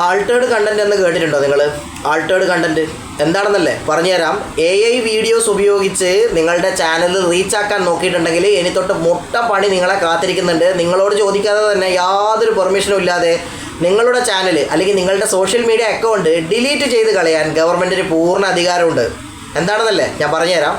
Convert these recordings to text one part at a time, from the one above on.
Altered content എന്ന് കേട്ടിട്ടുണ്ടോ നിങ്ങൾ? ആൾട്ടേഡ് കണ്ടന്റ് എന്താണെന്നല്ലേ പറഞ്ഞുതരാം. AI വീഡിയോസ് ഉപയോഗിച്ച് നിങ്ങളുടെ ചാനൽ റീച്ചാക്കാൻ നോക്കിയിട്ടുണ്ടെങ്കിൽ ഇനി തൊട്ട് മുട്ട പണി നിങ്ങളെ കാത്തിരിക്കുന്നുണ്ട്. നിങ്ങളോട് ചോദിക്കാതെ തന്നെ യാതൊരു പെർമിഷനും ഇല്ലാതെ നിങ്ങളുടെ ചാനൽ അല്ലെങ്കിൽ നിങ്ങളുടെ സോഷ്യൽ മീഡിയ അക്കൗണ്ട് ഡിലീറ്റ് ചെയ്ത് കളയാൻ ഗവൺമെൻറ്റിന് പൂർണ്ണ അധികാരമുണ്ട്. എന്താണെന്നല്ലേ ഞാൻ പറഞ്ഞുതരാം.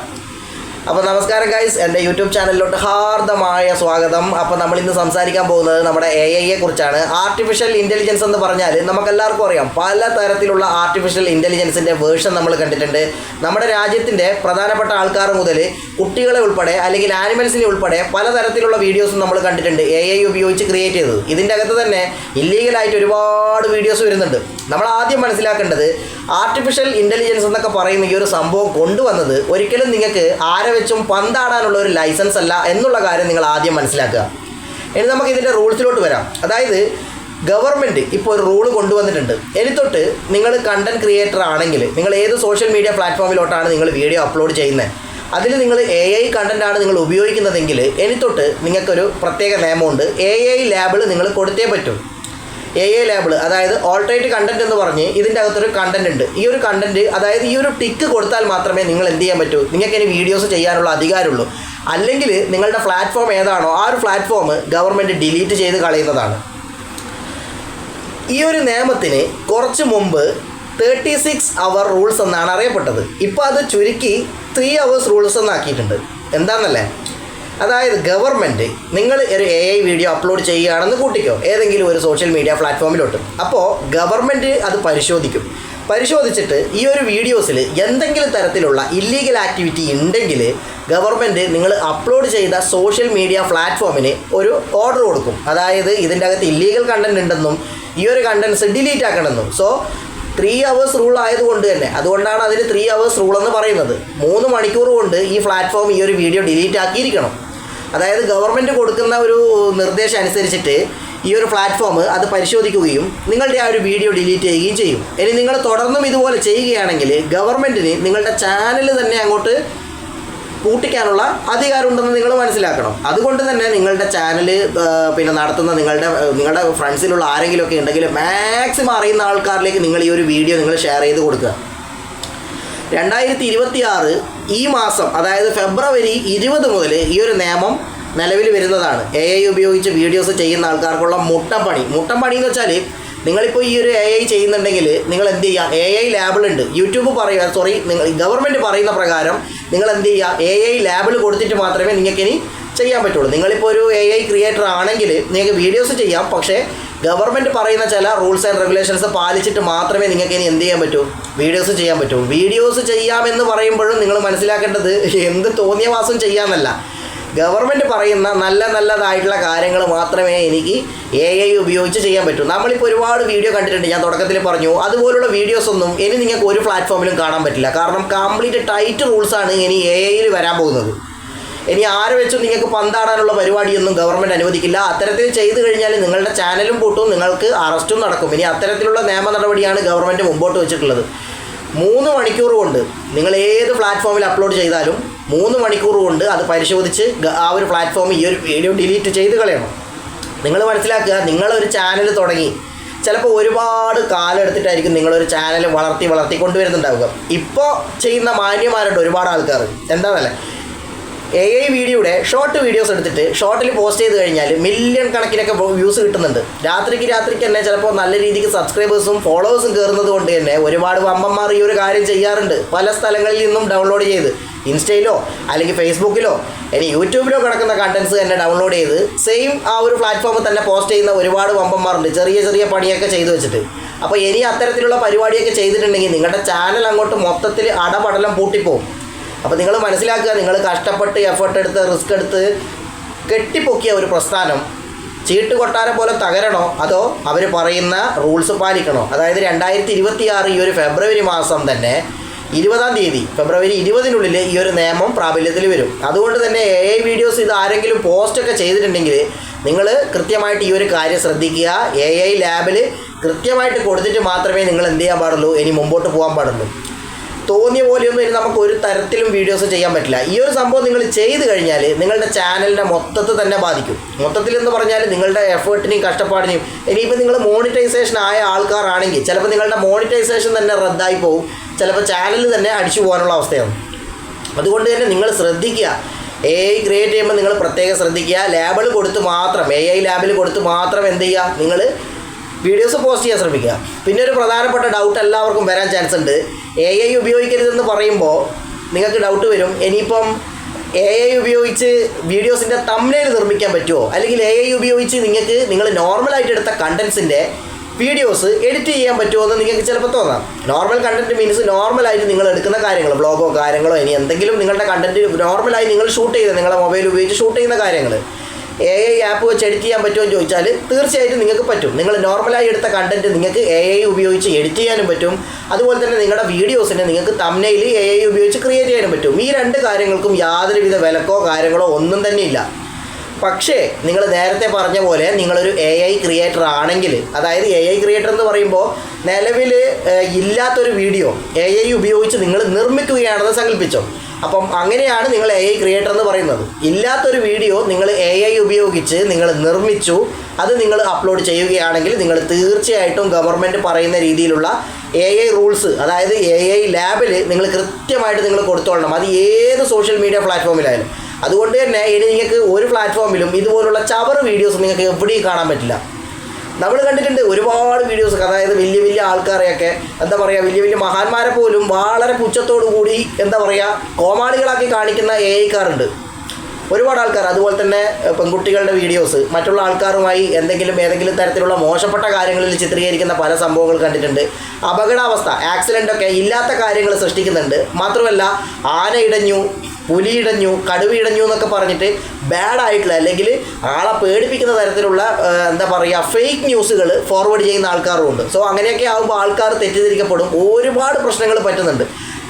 അപ്പോൾ നമസ്കാരം ഗൈസ്, എൻ്റെ യൂട്യൂബ് ചാനലിലോട്ട് ഹാർദമായ സ്വാഗതം. അപ്പോൾ നമ്മളിന്ന് സംസാരിക്കാൻ പോകുന്നത് നമ്മുടെ AI കുറിച്ചാണ്. ആർട്ടിഫിഷ്യൽ ഇൻ്റലിജൻസ് എന്ന് പറഞ്ഞാൽ നമുക്കെല്ലാവർക്കും അറിയാം, പല തരത്തിലുള്ള ആർട്ടിഫിഷ്യൽ ഇൻ്റലിജൻസിൻ്റെ വേർഷൻ നമ്മൾ കണ്ടിട്ടുണ്ട്. നമ്മുടെ രാജ്യത്തിൻ്റെ പ്രധാനപ്പെട്ട ആൾക്കാർ മുതൽ കുട്ടികളെ ഉൾപ്പെടെ അല്ലെങ്കിൽ ആനിമൽസിനെ ഉൾപ്പെടെ പലതരത്തിലുള്ള വീഡിയോസും നമ്മൾ കണ്ടിട്ടുണ്ട് AI ഉപയോഗിച്ച് ക്രിയേറ്റ് ചെയ്തത്. ഇതിൻ്റെ അകത്ത് തന്നെ ഇല്ലീഗലായിട്ട് ഒരുപാട് വീഡിയോസ് വരുന്നുണ്ട്. നമ്മൾ ആദ്യം മനസ്സിലാക്കേണ്ടത് ആർട്ടിഫിഷ്യൽ ഇൻ്റലിജൻസ് എന്നൊക്കെ പറയുന്ന ഈ ഒരു സംഭവം കൊണ്ടുവന്നത് ഒരിക്കലും നിങ്ങൾക്ക് ആരെ വെച്ചും പന്താടാനുള്ള ഒരു ലൈസൻസ് അല്ല എന്നുള്ള കാര്യം നിങ്ങൾ ആദ്യം മനസ്സിലാക്കുക. ഇനി നമുക്ക് ഇതിൻ്റെ റൂൾസിലോട്ട് വരാം. അതായത് ഗവൺമെൻറ് ഇപ്പോൾ ഒരു റൂൾ കൊണ്ടുവന്നിട്ടുണ്ട്. ഇനി തൊട്ട് നിങ്ങൾ കണ്ടൻറ് ക്രിയേറ്റർ ആണെങ്കിൽ നിങ്ങൾ ഏത് സോഷ്യൽ മീഡിയ പ്ലാറ്റ്ഫോമിലോട്ടാണ് നിങ്ങൾ വീഡിയോ അപ്ലോഡ് ചെയ്യുന്നത്, അതിൽ നിങ്ങൾ AI കണ്ടൻറ്റാണ് നിങ്ങൾ ഉപയോഗിക്കുന്നതെങ്കിൽ ഇനി തൊട്ട് നിങ്ങൾക്കൊരു പ്രത്യേക നിയമമുണ്ട്. AI ലേബിൾ നിങ്ങൾ കൊടുത്തേ പറ്റൂ. AI ലേബിൾ, അതായത് ഓൾട്ടറേറ്റ് കണ്ടൻറ് എന്ന് പറഞ്ഞ് ഇതിൻ്റെ അകത്തൊരു കണ്ടൻറ് ഉണ്ട്. ഈ ഒരു കണ്ടൻറ്, അതായത് ഈ ഒരു ടിക്ക് കൊടുത്താൽ മാത്രമേ നിങ്ങൾ എന്ത് ചെയ്യാൻ പറ്റൂ, നിങ്ങൾക്ക് ഇനി വീഡിയോസ് ചെയ്യാനുള്ള അധികാരമുള്ളൂ. അല്ലെങ്കിൽ നിങ്ങളുടെ പ്ലാറ്റ്ഫോം ഏതാണോ ആ ഒരു പ്ലാറ്റ്ഫോം ഗവൺമെൻറ് ഡിലീറ്റ് ചെയ്ത് കളയുന്നതാണ്. ഈ ഒരു നിയമത്തിന് കുറച്ച് മുമ്പ് 36 അവർ റൂൾസ് എന്നാണ് അറിയപ്പെട്ടത്. ഇപ്പോൾ അത് ചുരുക്കി 3 hours റൂൾസ് എന്നാക്കിയിട്ടുണ്ട്. എന്താണെന്നല്ലേ, അതായത് ഗവൺമെൻറ് നിങ്ങൾ ഒരു AI വീഡിയോ അപ്ലോഡ് ചെയ്യുകയാണെന്ന് കൂട്ടിക്കോ ഏതെങ്കിലും ഒരു സോഷ്യൽ മീഡിയ പ്ലാറ്റ്ഫോമിലോട്ട്. അപ്പോൾ ഗവൺമെൻറ് അത് പരിശോധിച്ചിട്ട് ഈ ഒരു വീഡിയോസിൽ എന്തെങ്കിലും തരത്തിലുള്ള ഇല്ലീഗൽ ആക്ടിവിറ്റി ഉണ്ടെങ്കിൽ ഗവൺമെൻറ് നിങ്ങൾ അപ്ലോഡ് ചെയ്ത സോഷ്യൽ മീഡിയ പ്ലാറ്റ്ഫോമിന് ഒരു ഓർഡർ കൊടുക്കും. അതായത് ഇതിൻ്റെ അകത്ത് ഇല്ലീഗൽ കണ്ടൻറ് ഉണ്ടെന്നും ഈ ഒരു കണ്ടൻറ്റ്സ് ഡിലീറ്റ് ആക്കണമെന്നും. സോ 3 hours റൂൾ ആയതുകൊണ്ട് തന്നെ, അതുകൊണ്ടാണ് അതിന് 3 hours റൂൾ എന്ന് പറയുന്നത്. 3 മണിക്കൂർ കൊണ്ട് ഈ പ്ലാറ്റ്ഫോം ഈ ഒരു വീഡിയോ ഡിലീറ്റ് ആക്കിയിരിക്കണം. അതായത് ഗവൺമെൻറ് കൊടുക്കുന്ന ഒരു നിർദ്ദേശം അനുസരിച്ചിട്ട് ഈ ഒരു പ്ലാറ്റ്ഫോം അത് പരിശോധിക്കുകയും നിങ്ങളുടെ ആ ഒരു വീഡിയോ ഡിലീറ്റ് ചെയ്യുകയും ചെയ്യും. ഇനി നിങ്ങൾ തുടർന്നും ഇതുപോലെ ചെയ്യുകയാണെങ്കിൽ ഗവൺമെൻറ്റിന് നിങ്ങളുടെ ചാനൽ തന്നെ അങ്ങോട്ട് പൂട്ടിക്കാനുള്ള അധികാരമുണ്ടെന്ന് നിങ്ങൾ മനസ്സിലാക്കണം. അതുകൊണ്ട് തന്നെ നിങ്ങളുടെ ചാനൽ നടത്തുന്ന നിങ്ങളുടെ ഫ്രണ്ട്സിലുള്ള ആരെങ്കിലുമൊക്കെ ഉണ്ടെങ്കിൽ മാക്സിമം അറിയുന്ന ആൾക്കാരിലേക്ക് നിങ്ങൾ ഈ ഒരു വീഡിയോ നിങ്ങൾ ഷെയർ ചെയ്ത് കൊടുക്കുക. 2026 ഈ മാസം, അതായത് ഫെബ്രുവരി 20 മുതൽ ഈ ഒരു നിയമം നിലവിൽ വരുന്നതാണ്. AI ഉപയോഗിച്ച് വീഡിയോസ് ചെയ്യുന്ന ആൾക്കാർക്കുള്ള മുട്ടപ്പണി എന്ന് വെച്ചാൽ നിങ്ങളിപ്പോൾ ഈ ഒരു AI ചെയ്യുന്നുണ്ടെങ്കിൽ നിങ്ങൾ എന്ത് ചെയ്യുക, AI ലേബിൾ ഉണ്ട്. നിങ്ങൾ ഗവൺമെൻറ് പറയുന്ന പ്രകാരം നിങ്ങൾ എന്ത് ചെയ്യുക, AI ലേബിൾ കൊടുത്തിട്ട് മാത്രമേ നിങ്ങൾക്കിനി ചെയ്യാൻ പറ്റുള്ളൂ. നിങ്ങളിപ്പോൾ ഒരു AI ക്രിയേറ്റർ ആണെങ്കിൽ നിങ്ങൾക്ക് വീഡിയോസ് ചെയ്യാം, പക്ഷേ ഗവൺമെൻറ് പറയുന്ന ചില റൂൾസ് ആൻഡ് റെഗുലേഷൻസ് പാലിച്ചിട്ട് മാത്രമേ നിങ്ങൾക്ക് ഇനി എന്ത് ചെയ്യാൻ പറ്റൂ, വീഡിയോസ് ചെയ്യാൻ പറ്റൂ. വീഡിയോസ് ചെയ്യാമെന്ന് പറയുമ്പോഴും നിങ്ങൾ മനസ്സിലാക്കേണ്ടത് എന്ത് തോന്നിയ മാസം ചെയ്യാമെന്നല്ല. ഗവൺമെൻറ് പറയുന്ന നല്ലതായിട്ടുള്ള കാര്യങ്ങൾ മാത്രമേ എനിക്ക് AI ഉപയോഗിച്ച് ചെയ്യാൻ പറ്റൂ. നമ്മളിപ്പോൾ ഒരുപാട് വീഡിയോ കണ്ടിട്ടുണ്ട്, ഞാൻ തുടക്കത്തിൽ പറഞ്ഞു. അതുപോലുള്ള വീഡിയോസൊന്നും ഇനി നിങ്ങൾക്ക് ഒരു പ്ലാറ്റ്ഫോമിലും കാണാൻ പറ്റില്ല. കാരണം കംപ്ലീറ്റ് ടൈറ്റ് റൂൾസാണ് ഇനി AI വരാൻ പോകുന്നത്. ഇനി ആരെ വെച്ചും നിങ്ങൾക്ക് പന്താടാനുള്ള പരിപാടിയൊന്നും ഗവൺമെൻറ് അനുവദിക്കില്ല. അത്തരത്തിൽ ചെയ്തു കഴിഞ്ഞാൽ നിങ്ങളുടെ ചാനലും പൂട്ടും, നിങ്ങൾക്ക് അറസ്റ്റും നടക്കും. ഇനി അത്തരത്തിലുള്ള നിയമ നടപടിയാണ് ഗവൺമെൻറ് മുമ്പോട്ട് വെച്ചിട്ടുള്ളത്. 3 മണിക്കൂർ കൊണ്ട് നിങ്ങൾ ഏത് പ്ലാറ്റ്ഫോമിൽ അപ്ലോഡ് ചെയ്താലും 3 മണിക്കൂർ കൊണ്ട് അത് പരിശോധിച്ച് ആ ഒരു പ്ലാറ്റ്ഫോം ഈ ഒരു വീഡിയോ ഡിലീറ്റ് ചെയ്ത് കളയണം. നിങ്ങൾ മനസ്സിലാക്കുക, നിങ്ങളൊരു ചാനൽ തുടങ്ങി ചിലപ്പോൾ ഒരുപാട് കാലം എടുത്തിട്ടായിരിക്കും നിങ്ങളൊരു ചാനൽ വളർത്തി കൊണ്ടുവരുന്നുണ്ടാവുക. ഇപ്പോൾ ചെയ്യുന്ന മാന്യന്മാരുണ്ട് ഒരുപാട് ആൾക്കാർ. എന്താണല്ലേ, AI വീഡിയോയുടെ ഷോർട്ട് വീഡിയോസ് എടുത്തിട്ട് ഷോർട്ടിൽ പോസ്റ്റ് ചെയ്ത് കഴിഞ്ഞാൽ മില്യൺ കണക്കിനൊക്കെ വ്യൂസ് കിട്ടുന്നുണ്ട്. രാത്രിക്ക് തന്നെ ചിലപ്പോൾ നല്ല രീതിക്ക് സബ്സ്ക്രൈബേഴ്സും ഫോളോവേഴ്സും കയറുന്നത് കൊണ്ട് തന്നെ ഒരുപാട് വമ്പന്മാർ ഈ ഒരു കാര്യം ചെയ്യാറുണ്ട്. പല സ്ഥലങ്ങളിൽ നിന്നും ഡൗൺലോഡ് ചെയ്ത് ഇൻസ്റ്റയിലോ അല്ലെങ്കിൽ ഫേസ്ബുക്കിലോ ഇനി യൂട്യൂബിലോ കിടക്കുന്ന കണ്ടൻസ് തന്നെ ഡൗൺലോഡ് ചെയ്ത് സെയിം ആ ഒരു പ്ലാറ്റ്ഫോമിൽ തന്നെ പോസ്റ്റ് ചെയ്യുന്ന ഒരുപാട് വമ്പന്മാരുണ്ട്, ചെറിയ പണിയൊക്കെ ചെയ്തു വെച്ചിട്ട്. അപ്പോൾ ഇനി അത്തരത്തിലുള്ള പരിപാടിയൊക്കെ ചെയ്തിട്ടുണ്ടെങ്കിൽ നിങ്ങളുടെ ചാനൽ അങ്ങോട്ട് മൊത്തത്തിൽ അടപടലം പൂട്ടിപ്പോവും. അപ്പോൾ നിങ്ങൾ മനസ്സിലാക്കുക, നിങ്ങൾ കഷ്ടപ്പെട്ട് എഫേർട്ട് എടുത്ത് റിസ്ക് എടുത്ത് കെട്ടിപ്പൊക്കിയ ഒരു പ്രസ്ഥാനം ചീട്ട് കൊട്ടാരം പോലെ തകരണോ അതോ അവർ പറയുന്ന റൂൾസ് പാലിക്കണോ? അതായത് 2026 ഈ ഒരു ഫെബ്രുവരി മാസം തന്നെ 20-ാം തീയതി ഫെബ്രുവരി 20-നുള്ളിൽ ഈ ഒരു നിയമം പ്രാബല്യത്തിൽ വരും. അതുകൊണ്ട് തന്നെ AI വീഡിയോസ് ഇത് ആരെങ്കിലും പോസ്റ്റൊക്കെ ചെയ്തിട്ടുണ്ടെങ്കിൽ നിങ്ങൾ കൃത്യമായിട്ട് ഈ ഒരു കാര്യം ശ്രദ്ധിക്കുക. AI ലേബിൾ കൃത്യമായിട്ട് കൊടുത്തിട്ട് മാത്രമേ നിങ്ങൾ എന്ത് ചെയ്യാൻ പാടുള്ളൂ, ഇനി മുമ്പോട്ട് പോകാൻ പാടുള്ളൂ. തോന്നിയ പോലെയൊന്നും ഇനി നമുക്ക് ഒരു തരത്തിലും വീഡിയോസ് ചെയ്യാൻ പറ്റില്ല. ഈ ഒരു സംഭവം നിങ്ങൾ ചെയ്ത് കഴിഞ്ഞാൽ നിങ്ങളുടെ ചാനലിനെ മൊത്തത്തിൽ തന്നെ ബാധിക്കും. മൊത്തത്തിലെന്ന് പറഞ്ഞാൽ നിങ്ങളുടെ എഫേർട്ടിനെയും കഷ്ടപ്പാടിനെയും. ഇനിയിപ്പോൾ നിങ്ങൾ മോണിറ്റൈസേഷൻ ആയ ആൾക്കാരാണെങ്കിൽ ചിലപ്പോൾ നിങ്ങളുടെ മോണിറ്റൈസേഷൻ തന്നെ റദ്ദായി പോകും, ചിലപ്പോൾ ചാനൽ തന്നെ അടിച്ചു പോകാനുള്ള അവസ്ഥയാവും. അതുകൊണ്ട് തന്നെ നിങ്ങൾ ശ്രദ്ധിക്കുക, AI ക്രിയേറ്റ് ചെയ്യുമ്പോൾ നിങ്ങൾ പ്രത്യേകം ശ്രദ്ധിക്കുക. ലാബിൽ കൊടുത്ത് മാത്രം AI ലാബിൽ കൊടുത്ത് മാത്രം എന്ത് ചെയ്യുക, നിങ്ങൾ വീഡിയോസ് പോസ്റ്റ് ചെയ്യാൻ ശ്രമിക്കുക. പിന്നെ ഒരു പ്രധാനപ്പെട്ട ഡൗട്ട് എല്ലാവർക്കും വരാൻ ചാൻസ് ഉണ്ട്. AI ഉപയോഗിക്കരുതെന്ന് പറയുമ്പോൾ നിങ്ങൾക്ക് ഡൗട്ട് വരും, ഇനിയിപ്പം AI ഉപയോഗിച്ച് വീഡിയോസിൻ്റെ തംബ്നെയിൽ നിർമ്മിക്കാൻ പറ്റുമോ, അല്ലെങ്കിൽ AI ഉപയോഗിച്ച് നിങ്ങൾ നോർമലായിട്ട് എടുത്ത കണ്ടൻസിൻ്റെ വീഡിയോസ് എഡിറ്റ് ചെയ്യാൻ പറ്റുമോ എന്ന് നിങ്ങൾക്ക് ചിലപ്പോൾ തോന്നാം. നോർമൽ കണ്ടൻറ്റ് മീൻസ് നോർമലായിട്ട് നിങ്ങൾ എടുക്കുന്ന കാര്യങ്ങൾ, ബ്ലോഗോ കാര്യങ്ങളോ ഇനി എന്തെങ്കിലും നിങ്ങളുടെ കണ്ടൻറ്റ് നോർമലായി നിങ്ങൾ ഷൂട്ട് ചെയ്ത് നിങ്ങളുടെ മൊബൈൽ ഉപയോഗിച്ച് ഷൂട്ട് ചെയ്യുന്ന കാര്യങ്ങൾ AI ആപ്പ് വെച്ച് എഡിറ്റ് ചെയ്യാൻ പറ്റുമോ എന്ന് ചോദിച്ചാൽ തീർച്ചയായിട്ടും നിങ്ങൾക്ക് പറ്റും. നിങ്ങൾ നോർമലായി എടുത്ത കണ്ടൻറ്റ് നിങ്ങൾക്ക് AI ഉപയോഗിച്ച് എഡിറ്റ് ചെയ്യാനും പറ്റും. അതുപോലെ തന്നെ നിങ്ങളുടെ വീഡിയോസിനെ നിങ്ങൾക്ക് തംബ്നെയിൽ AI ഉപയോഗിച്ച് ക്രിയേറ്റ് ചെയ്യാനും പറ്റും. ഈ രണ്ട് കാര്യങ്ങൾക്കും യാതൊരുവിധ വിലക്കോ കാര്യങ്ങളോ ഒന്നും തന്നെ ഇല്ല. പക്ഷേ നിങ്ങൾ നേരത്തെ പറഞ്ഞ പോലെ നിങ്ങളൊരു AI ക്രിയേറ്റർ ആണെങ്കിൽ, അതായത് AI ക്രിയേറ്റർ എന്ന് പറയുമ്പോൾ നിലവിൽ ഇല്ലാത്തൊരു വീഡിയോ AI ഉപയോഗിച്ച് നിങ്ങൾ നിർമ്മിക്കുകയാണെന്ന് സങ്കല്പിച്ചോ. അപ്പം അങ്ങനെയാണ് നിങ്ങൾ AI ക്രിയേറ്റർ എന്ന് പറയുന്നത്. ഇല്ലാത്തൊരു വീഡിയോ നിങ്ങൾ AI ഉപയോഗിച്ച് നിങ്ങൾ നിർമ്മിച്ചു, അത് നിങ്ങൾ അപ്ലോഡ് ചെയ്യുകയാണെങ്കിൽ നിങ്ങൾ തീർച്ചയായിട്ടും ഗവൺമെൻറ് പറയുന്ന രീതിയിലുള്ള AI റൂൾസ്, അതായത് AI ലാബിൽ നിങ്ങൾ കൃത്യമായിട്ട് നിങ്ങൾ കൊടുത്തോളണം. അത് ഏത് സോഷ്യൽ മീഡിയ പ്ലാറ്റ്ഫോമിലായാലും. അതുകൊണ്ട് തന്നെ ഇനി നിങ്ങൾക്ക് ഒരു പ്ലാറ്റ്ഫോമിലും ഇതുപോലുള്ള ചവറ് വീഡിയോസ് നിങ്ങൾക്ക് എവിടെയും കാണാൻ പറ്റില്ല. നമ്മൾ കണ്ടിട്ടുണ്ട് ഒരുപാട് വീഡിയോസ്, അതായത് വലിയ വലിയ ആൾക്കാരെയൊക്കെ എന്താ പറയുക, വലിയ വലിയ മഹാന്മാരെ പോലും വളരെ പുച്ഛത്തോടു കൂടി എന്താ പറയുക കോമാളികളാക്കി കാണിക്കുന്ന AI-ക്കാരുണ്ട് ഒരുപാട് ആൾക്കാർ. അതുപോലെ തന്നെ പെൺകുട്ടികളുടെ വീഡിയോസ് മറ്റുള്ള ആൾക്കാരുമായി ഏതെങ്കിലും തരത്തിലുള്ള മോശപ്പെട്ട കാര്യങ്ങളിൽ ചിത്രീകരിക്കുന്ന പല സംഭവങ്ങൾ കണ്ടിട്ടുണ്ട്. അപകടാവസ്ഥ, ആക്സിഡൻ്റൊക്കെ ഇല്ലാത്ത കാര്യങ്ങൾ സൃഷ്ടിക്കുന്നുണ്ട്. മാത്രമല്ല ആന ഇടഞ്ഞു, പുലി ഇടഞ്ഞു, കടുവ ഇടഞ്ഞു എന്നൊക്കെ പറഞ്ഞിട്ട് ബാഡായിട്ടുള്ള അല്ലെങ്കിൽ ആളെ പേടിപ്പിക്കുന്ന തരത്തിലുള്ള എന്താ പറയുക ഫേക്ക് ന്യൂസുകൾ ഫോർവേഡ് ചെയ്യുന്ന ആൾക്കാരുമുണ്ട്. സോ അങ്ങനെയൊക്കെ ആകുമ്പോൾ ആൾക്കാർ തെറ്റിദ്ധരിക്കപ്പെടും, ഒരുപാട് പ്രശ്നങ്ങൾ പറ്റുന്നുണ്ട്.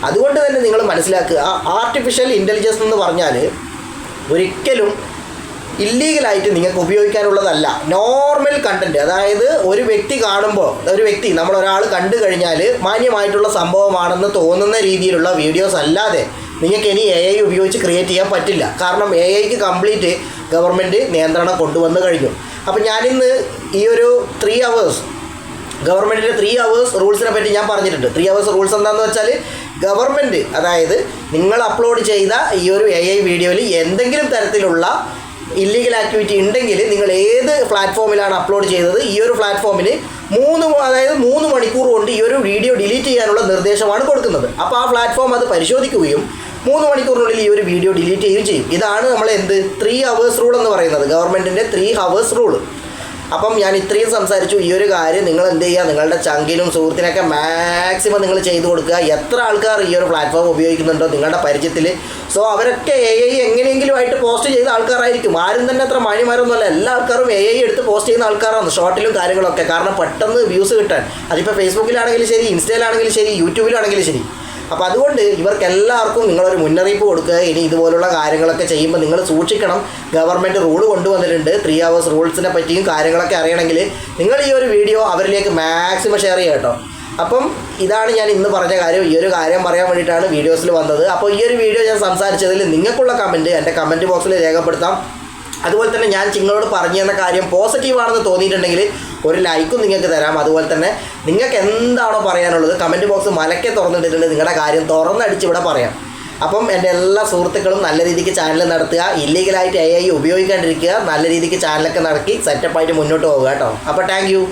അതുകൊണ്ട് തന്നെ നിങ്ങൾ മനസ്സിലാക്കുക, ആർട്ടിഫിഷ്യൽ ഇൻ്റലിജൻസ് എന്ന് പറഞ്ഞാൽ ഒരിക്കലും ഇല്ലീഗലായിട്ട് നിങ്ങൾക്ക് ഉപയോഗിക്കാനുള്ളതല്ല. നോർമൽ കണ്ടൻറ്റ്, അതായത് ഒരു വ്യക്തി കാണുമ്പോൾ ഒരാൾ കണ്ടു കഴിഞ്ഞാൽ മാന്യമായിട്ടുള്ള സംഭവമാണെന്ന് തോന്നുന്ന രീതിയിലുള്ള വീഡിയോസ് അല്ലാതെ നിങ്ങൾക്ക് ഇനി AI ഉപയോഗിച്ച് ക്രിയേറ്റ് ചെയ്യാൻ പറ്റില്ല. കാരണം AIക്ക് കംപ്ലീറ്റ് ഗവൺമെൻറ് നിയന്ത്രണം കൊണ്ടുവന്ന് കഴിഞ്ഞു. അപ്പോൾ ഞാനിന്ന് ഈ ഒരു 3 hours ഗവൺമെൻറ്റിൻ്റെ 3 hours റൂൾസിനെ പറ്റി ഞാൻ പറഞ്ഞിട്ടുണ്ട്. 3 hours റൂൾസ് എന്താണെന്ന് വെച്ചാൽ ഗവൺമെൻറ്, അതായത് നിങ്ങൾ അപ്ലോഡ് ചെയ്ത ഈ ഒരു AI വീഡിയോയിൽ എന്തെങ്കിലും തരത്തിലുള്ള ഇല്ലീഗൽ ആക്ടിവിറ്റി ഉണ്ടെങ്കിൽ നിങ്ങൾ ഏത് പ്ലാറ്റ്ഫോമിലാണ് അപ്ലോഡ് ചെയ്തത് ഈ ഒരു പ്ലാറ്റ്ഫോമിന് 3 മണിക്കൂർ കൊണ്ട് ഈ ഒരു വീഡിയോ ഡിലീറ്റ് ചെയ്യാനുള്ള നിർദ്ദേശമാണ് കൊടുക്കുന്നത്. അപ്പോൾ ആ പ്ലാറ്റ്ഫോം അത് പരിശോധിക്കുകയും 3 മണിക്കൂറിനുള്ളിൽ ഈ ഒരു വീഡിയോ ഡിലീറ്റ് ചെയ്യുകയും ചെയ്യും. ഇതാണ് നമ്മൾ 3 hours റൂൾ എന്ന് പറയുന്നത്, ഗവൺമെൻറ്റിൻ്റെ 3 hours റൂൾ. അപ്പം ഞാൻ ഇത്രയും സംസാരിച്ചു. ഈ ഒരു കാര്യം നിങ്ങൾ എന്ത് ചെയ്യുക, നിങ്ങളുടെ ചങ്കിലും സുഹൃത്തിനൊക്കെ മാക്സിമം നിങ്ങൾ ചെയ്തു കൊടുക്കുക. എത്ര ആൾക്കാർ ഈ ഒരു പ്ലാറ്റ്ഫോം ഉപയോഗിക്കുന്നുണ്ടോ നിങ്ങളുടെ പരിചയത്തിൽ, സോ അവരൊക്കെ AI എങ്ങനെയെങ്കിലും ആയിട്ട് പോസ്റ്റ് ചെയ്ത ആൾക്കാരായിരിക്കും. ആരും തന്നെ അത്ര മാന്യമാരൊന്നുമല്ല, എല്ലാ ആൾക്കാരും AI എടുത്ത് പോസ്റ്റ് ചെയ്യുന്ന ആൾക്കാരാണ്, ഷോർട്ടിലും കാര്യങ്ങളൊക്കെ. കാരണം പെട്ടെന്ന് വ്യൂസ് കിട്ടാൻ, അതിപ്പോൾ ഫേസ്ബുക്കിലാണെങ്കിലും ശരി, ഇൻസ്റ്റയിലാണെങ്കിലും ശരി, യൂട്യൂബിലാണെങ്കിലും ശരി. അപ്പോൾ അതുകൊണ്ട് ഇവർക്കെല്ലാവർക്കും നിങ്ങളൊരു മുന്നറിയിപ്പ് കൊടുക്കുക. ഇനി ഇതുപോലുള്ള കാര്യങ്ങളൊക്കെ ചെയ്യുമ്പോൾ നിങ്ങൾ സൂക്ഷിക്കണം. ഗവൺമെൻറ് റൂൾ കൊണ്ടുവന്നിട്ടുണ്ട്. 3 hours റൂൾസിനെ പറ്റിയും കാര്യങ്ങളൊക്കെ അറിയണമെങ്കിൽ നിങ്ങൾ ഈ ഒരു വീഡിയോ അവരിലേക്ക് മാക്സിമം ഷെയർ ചെയ്യുക കേട്ടോ. അപ്പം ഇതാണ് ഞാൻ ഇന്ന് പറഞ്ഞ കാര്യം. ഈ ഒരു കാര്യം പറയാൻ വേണ്ടിയിട്ടാണ് വീഡിയോസിൽ വന്നത്. അപ്പോൾ ഈ ഒരു വീഡിയോ ഞാൻ സംസാരിച്ചതിൽ നിങ്ങൾക്കുള്ള കമൻറ്റ് എൻ്റെ കമൻറ്റ് ബോക്സിൽ രേഖപ്പെടുത്താം. അതുപോലെ തന്നെ ഞാൻ നിങ്ങളോട് പറഞ്ഞു തന്ന കാര്യം പോസിറ്റീവാണെന്ന് തോന്നിയിട്ടുണ്ടെങ്കിൽ ഒരു ലൈക്കും നിങ്ങൾക്ക് തരാം. അതുപോലെ തന്നെ നിങ്ങൾക്ക് എന്താണോ പറയാനുള്ളത് കമൻറ്റ് ബോക്സ് മലക്കെ തുറന്നിട്ടിട്ടുണ്ട്, നിങ്ങളുടെ കാര്യം തുറന്നടിച്ച് ഇവിടെ പറയാം. അപ്പം എൻ്റെ എല്ലാ സുഹൃത്തുക്കളും നല്ല രീതിക്ക് ചാനൽ നടത്തുക, ഇല്ലീഗലായിട്ട് AI ഉപയോഗിക്കാണ്ടിരിക്കുക, നല്ല രീതിക്ക് ചാനലൊക്കെ നടക്കി സെറ്റപ്പായിട്ട് മുന്നോട്ട് പോവുക കേട്ടോ. അപ്പോൾ താങ്ക് യു.